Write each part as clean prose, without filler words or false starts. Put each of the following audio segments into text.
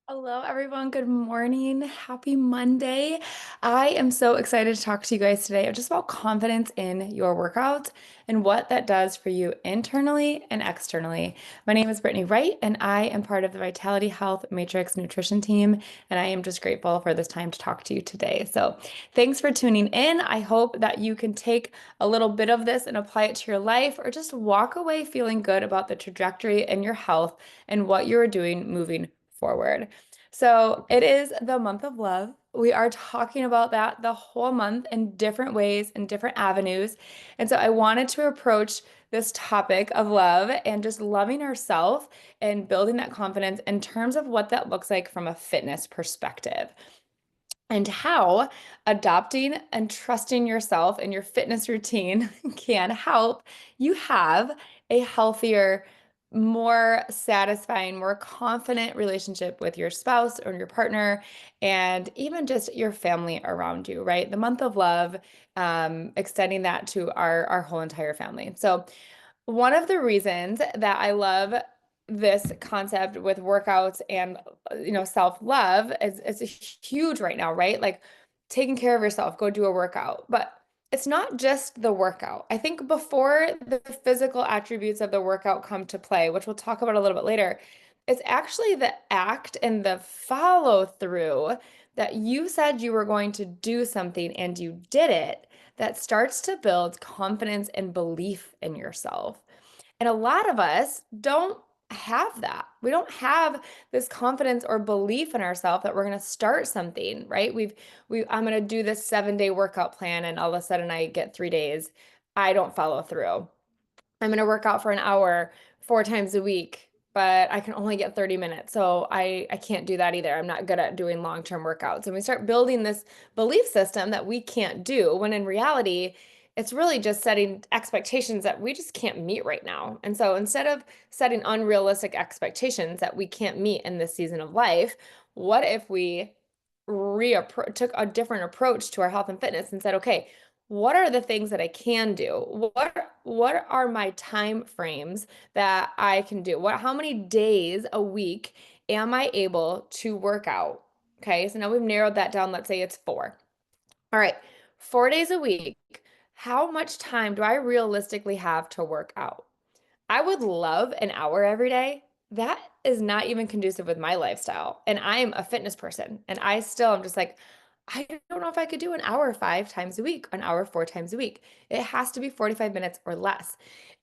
Hello, everyone. Good morning. Happy Monday. I am so excited to talk to you guys today just about confidence in your workouts and what that does for you internally and externally. My name is Brittany Wright, and I am part of the Vitality Health Matrix Nutrition team. And I am just grateful for this time to talk to you today. So, thanks for tuning in. I hope that you can take a little bit of this and apply it to your life, or just walk away feeling good about the trajectory in your health and what you're doing moving forward. So it is the month of love. We are talking about that the whole month in different ways and different avenues. And so I wanted to approach this topic of love and just loving ourselves and building that confidence in terms of what that looks like from a fitness perspective and how adopting and trusting yourself and your fitness routine can help you have a healthier, more satisfying, more confident relationship with your spouse or your partner, and even just your family around you, right? The month of love, extending that to our whole entire family. So, one of the reasons that I love this concept with workouts and self-love is huge right now, right? Like taking care of yourself, go do a workout. But it's not just the workout. I think before the physical attributes of the workout come to play, which we'll talk about a little bit later, it's actually the act and the follow through that you said you were going to do something and you did it that starts to build confidence and belief in yourself. And a lot of us don't have that. We don't have this confidence or belief in ourselves that we're going to start something, right? I'm going to do this 7-day workout plan and all of a sudden I get 3 days. I don't follow through. I'm going to work out for an hour 4 times a week, but I can only get 30 minutes. So I can't do that either. I'm not good at doing long-term workouts. And we start building this belief system that we can't do, when in reality, it's really just setting expectations that we just can't meet right now. And so instead of setting unrealistic expectations that we can't meet in this season of life, what if we took a different approach to our health and fitness and said, okay, what are the things that I can do? What are my time frames that I can do? How many days a week am I able to work out? Okay, so now we've narrowed that down. Let's say it's 4. All right, 4 days a week. How much time do I realistically have to work out? I would love an hour every day. That is not even conducive with my lifestyle. And I'm a fitness person. And I still am just like, I don't know if I could do an hour 5 times a week, an hour 4 times a week. It has to be 45 minutes or less.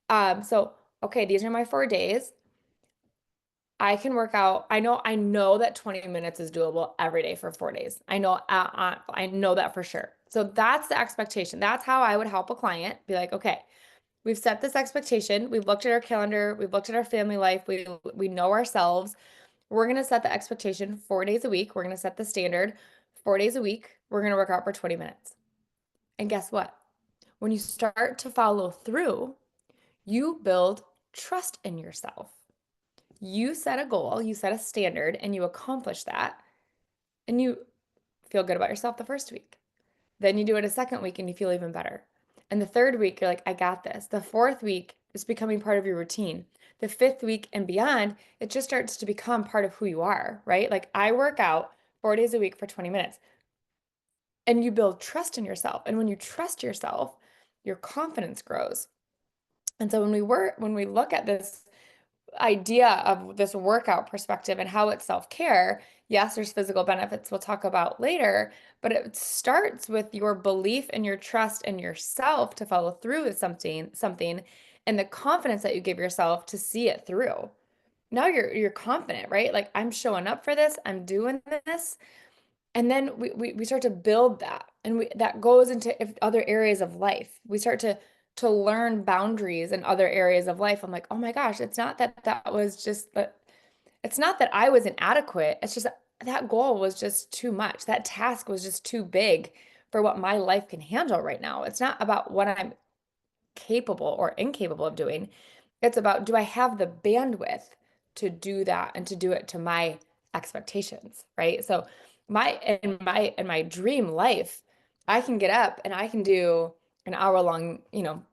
So, okay, these are my 4 days. I can work out. I know that 20 minutes is doable every day for 4 days. I know that for sure. So that's the expectation. That's how I would help a client be like, okay, we've set this expectation. We've looked at our calendar. We've looked at our family life. We know ourselves. We're going to set the expectation 4 days a week. We're going to set the standard 4 days a week. We're going to work out for 20 minutes. And guess what? When you start to follow through, you build trust in yourself. You set a goal, you set a standard, and you accomplish that. And you feel good about yourself the first week. Then you do it a second week and you feel even better. And the third week, you're like, I got this. The fourth week is becoming part of your routine. The fifth week and beyond, it just starts to become part of who you are, right? Like I work out 4 days a week for 20 minutes and you build trust in yourself. And when you trust yourself, your confidence grows. And so when we look at this idea of this workout perspective and how it's self-care, yes, there's physical benefits we'll talk about later, but it starts with your belief and your trust in yourself to follow through with something, and the confidence that you give yourself to see it through. Now you're confident, right? Like I'm showing up for this, I'm doing this. And then we start to build that, and that goes into other areas of life. We start to learn boundaries in other areas of life. I'm like, oh my gosh, it's not that that was just that. It's not that I was inadequate. It's just that goal was just too much. That task was just too big for what my life can handle right now. It's not about what I'm capable or incapable of doing. It's about, do I have the bandwidth to do that and to do it to my expectations, right? So in my dream life, I can get up and I can do an hour long,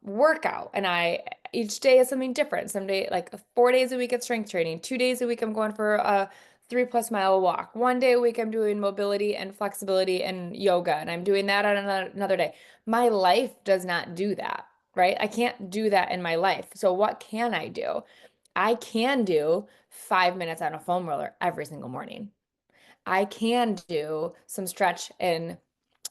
workout. And I each day is something different. Some day, like 4 days a week at strength training, 2 days a week I'm going for a 3+ mile walk. One day a week, I'm doing mobility and flexibility and yoga, and I'm doing that on another day. My life does not do that, right? I can't do that in my life. So what can I do? I can do 5 minutes on a foam roller every single morning. I can do some stretch and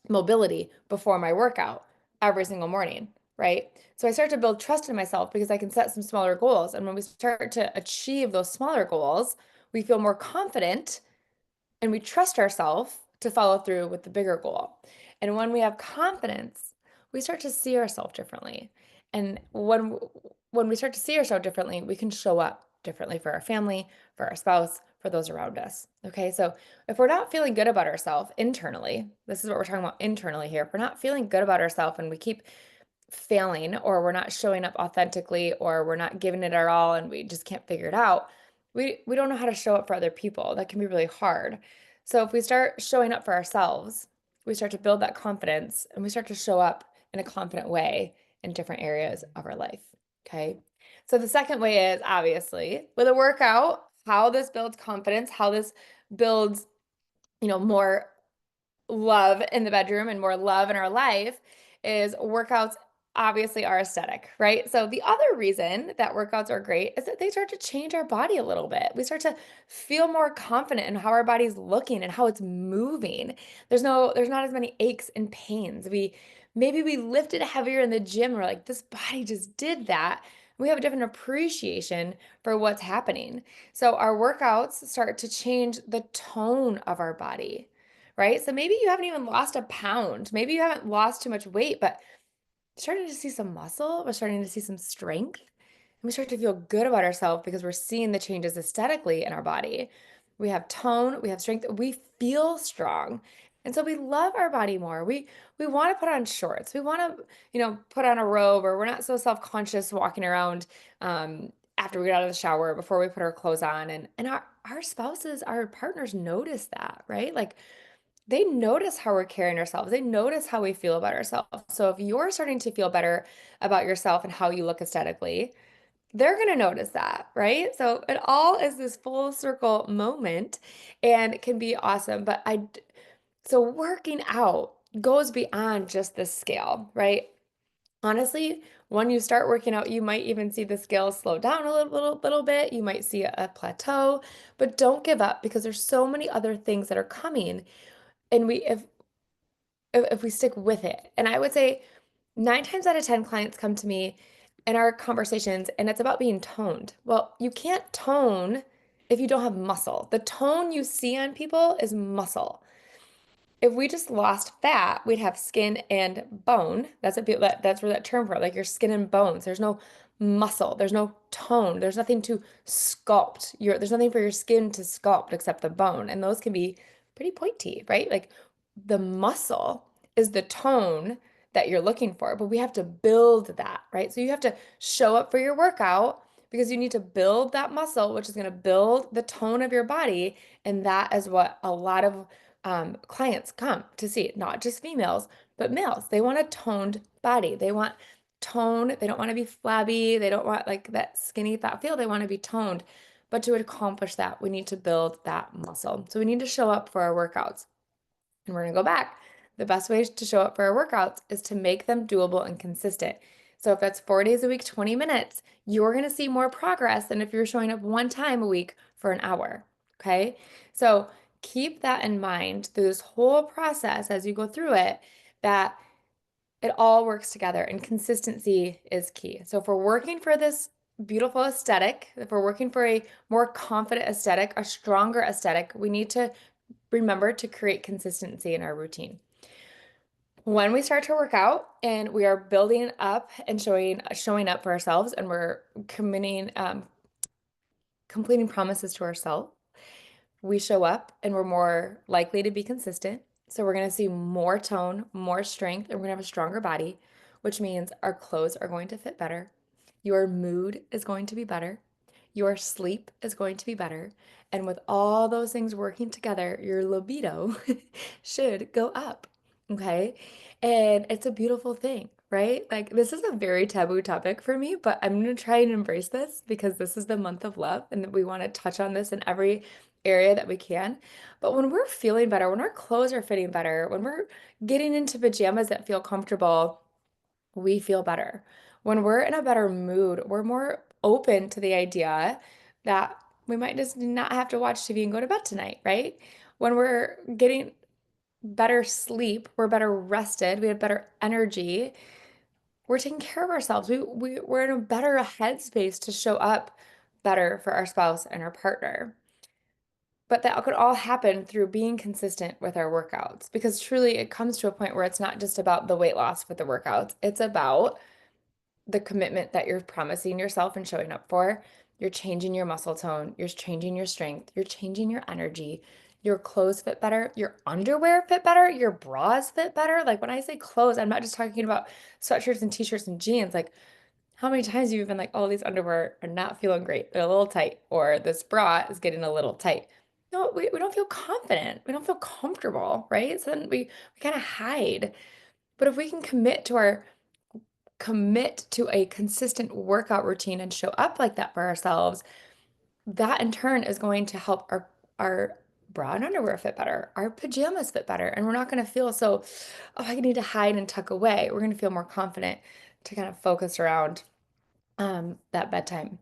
mobility before my workout every single morning, right? So I start to build trust in myself because I can set some smaller goals. And when we start to achieve those smaller goals, we feel more confident and we trust ourselves to follow through with the bigger goal. And when we have confidence, we start to see ourselves differently. And when we start to see ourselves differently, we can show up differently for our family, for our spouse, for those around us. Okay? So if we're not feeling good about ourselves internally, this is what we're talking about internally here. If we're not feeling good about ourselves and we keep failing or we're not showing up authentically or we're not giving it our all and we just can't figure it out, we don't know how to show up for other people. That can be really hard. So if we start showing up for ourselves, we start to build that confidence and we start to show up in a confident way in different areas of our life. Okay. So the second way is obviously with a workout, how this builds confidence, how this builds, more love in the bedroom and more love in our life is workouts obviously are aesthetic, right? So the other reason that workouts are great is that they start to change our body a little bit. We start to feel more confident in how our body's looking and how it's moving. There's not as many aches and pains. Maybe we lifted heavier in the gym. We're like, this body just did that. We have a different appreciation for what's happening. So our workouts start to change the tone of our body, right? So maybe you haven't even lost a pound. Maybe you haven't lost too much weight, but starting to see some muscle, we're starting to see some strength, and we start to feel good about ourselves because we're seeing the changes aesthetically in our body. We have tone, we have strength, we feel strong. And so we love our body more. We want to put on shorts. We want to, put on a robe, or we're not so self-conscious walking around after we get out of the shower before we put our clothes on. And our spouses, our partners notice that, right? Like they notice how we're carrying ourselves. They notice how we feel about ourselves. So if you're starting to feel better about yourself and how you look aesthetically, they're going to notice that, right? So it all is this full circle moment and it can be awesome. So working out goes beyond just the scale, right? Honestly, when you start working out, you might even see the scale slow down a little bit. You might see a plateau, but don't give up because there's so many other things that are coming. And if we stick with it. And I would say 9 times out of 10 clients come to me in our conversations and it's about being toned. Well, you can't tone if you don't have muscle. The tone you see on people is muscle. If we just lost fat, we'd have skin and bone. That's where that term for it, like your skin and bones. There's no muscle, there's no tone, there's nothing to sculpt. There's nothing for your skin to sculpt except the bone, and those can be pretty pointy, right? Like the muscle is the tone that you're looking for, but we have to build that, right? So you have to show up for your workout because you need to build that muscle, which is going to build the tone of your body, and that is what a lot of clients come to see, not just females, but males. They want a toned body. They want tone. They don't want to be flabby. They don't want like that skinny fat feel. They want to be toned. But to accomplish that, we need to build that muscle. So we need to show up for our workouts. And we're going to go back. The best way to show up for our workouts is to make them doable and consistent. So if that's 4 days a week, 20 minutes, you're going to see more progress than if you're showing up one time a week for an hour. Okay. So keep that in mind through this whole process as you go through it, that it all works together and consistency is key. So if we're working for this beautiful aesthetic, if we're working for a more confident aesthetic, a stronger aesthetic, we need to remember to create consistency in our routine. When we start to work out and we are building up and showing up for ourselves and we're completing promises to ourselves, we show up and we're more likely to be consistent. So we're going to see more tone, more strength, and we're going to have a stronger body, which means our clothes are going to fit better. Your mood is going to be better. Your sleep is going to be better. And with all those things working together, your libido should go up. Okay. And it's a beautiful thing. right? Like, this is a very taboo topic for me, but I'm going to try and embrace this because this is the month of love and that we want to touch on this in every area that we can. But when we're feeling better, when our clothes are fitting better, when we're getting into pajamas that feel comfortable, we feel better. When we're in a better mood, we're more open to the idea that we might just not have to watch TV and go to bed tonight, right? When we're getting better sleep, we're better rested, we have better energy, we're taking care of ourselves. We're in a better headspace to show up better for our spouse and our partner. But that could all happen through being consistent with our workouts because truly it comes to a point where it's not just about the weight loss with the workouts. It's about the commitment that you're promising yourself and showing up for. You're changing your muscle tone, you're changing your strength, you're changing your energy. Your clothes fit better, your underwear fit better, your bras fit better. Like when I say clothes, I'm not just talking about sweatshirts and t-shirts and jeans. Like how many times have you been like, oh, these underwear are not feeling great. They're a little tight, or this bra is getting a little tight. No, we don't feel confident. We don't feel comfortable, right? So then we kind of hide. But if we can commit to a consistent workout routine and show up like that for ourselves, that in turn is going to help our bra and underwear fit better, our pajamas fit better, and we're not going to feel so, oh, I need to hide and tuck away. We're going to feel more confident to kind of focus around that bedtime.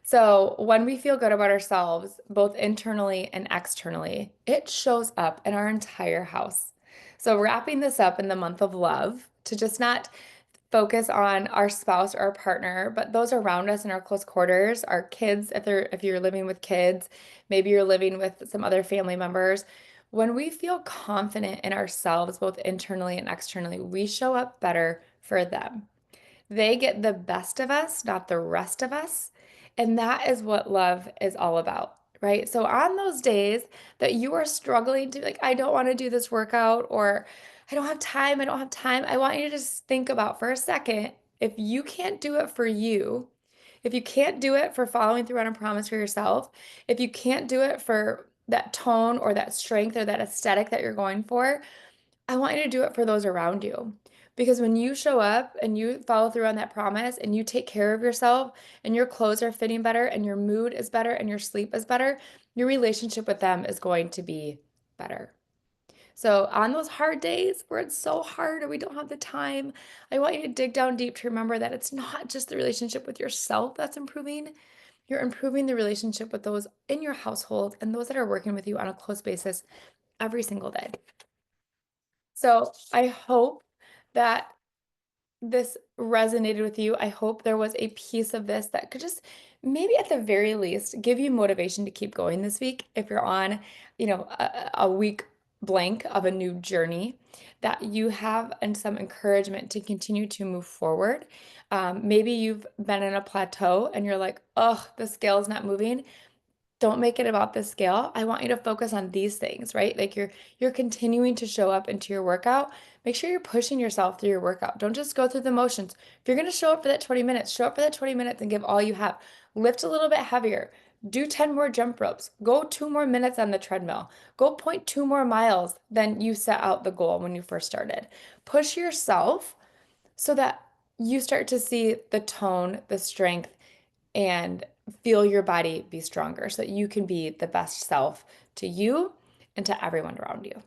So when we feel good about ourselves, both internally and externally, it shows up in our entire house. So wrapping this up in the month of love to just not focus on our spouse or our partner, but those around us in our close quarters, our kids, if you're living with kids, maybe you're living with some other family members. When we feel confident in ourselves, both internally and externally, we show up better for them. They get the best of us, not the rest of us. And that is what love is all about, right? So on those days that you are struggling to like, I don't want to do this workout, or I don't have time, I want you to just think about for a second, if you can't do it for you, if you can't do it for following through on a promise for yourself, if you can't do it for that tone or that strength or that aesthetic that you're going for, I want you to do it for those around you. Because when you show up and you follow through on that promise and you take care of yourself and your clothes are fitting better and your mood is better and your sleep is better, your relationship with them is going to be better. So, on those hard days where it's so hard or we don't have the time, I want you to dig down deep to remember that it's not just the relationship with yourself that's improving. You're improving the relationship with those in your household and those that are working with you on a close basis every single day. So I hope that this resonated with you. I hope there was a piece of this that could just maybe at the very least give you motivation to keep going this week if you're on, a week blank of a new journey, that you have and some encouragement to continue to move forward. Maybe you've been in a plateau and you're like, oh, the scale is not moving. Don't make it about the scale. I want you to focus on these things, right? Like you're continuing to show up into your workout. Make sure you're pushing yourself through your workout. Don't just go through the motions. If you're going to show up for that 20 minutes, show up for that 20 minutes and give all you have. Lift a little bit heavier. Do 10 more jump ropes. Go 2 more minutes on the treadmill. Go point 2 more miles than you set out the goal when you first started. Push yourself so that you start to see the tone, the strength, and feel your body be stronger so that you can be the best self to you and to everyone around you.